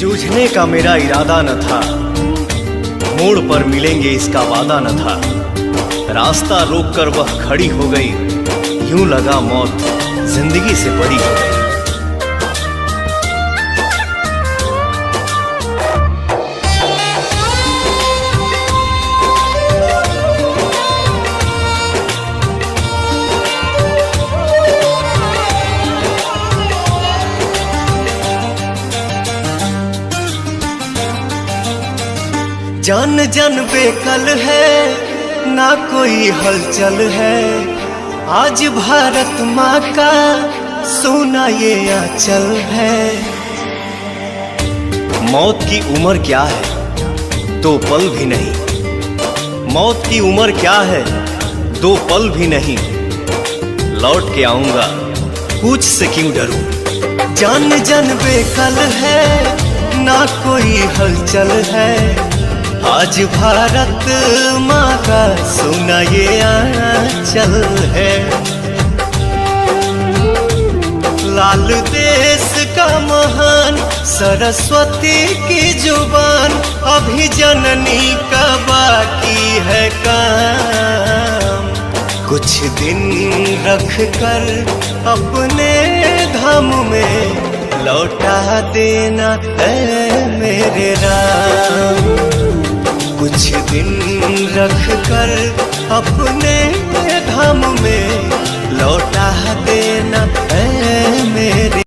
जूझने का मेरा इरादा न था, मोड़ पर मिलेंगे इसका वादा न था। रास्ता रोककर वह खड़ी हो गई, यूं लगा मौत जिंदगी से बड़ी हो गई। जान जान बेकल है, ना कोई हलचल है। आज भारत माँ का सोना ये आंचल है। मौत की उम्र क्या है, 2 पल भी नहीं। मौत की उम्र क्या है, 2 पल भी नहीं। लौट के आऊंगा, पूछ से क्यों डरूं। जान जान बेकल है, ना कोई हलचल है। आज भारत माँ का सोना ये आंचल है। लाल देश का महान सरस्वती की जुबान, अभी जननी का बाकी है काम। कुछ दिन रख कर अपने धाम में लौटा देना है मेरे राम। कुछ दिन रख कर अपने धाम में लौटा देना है मेरे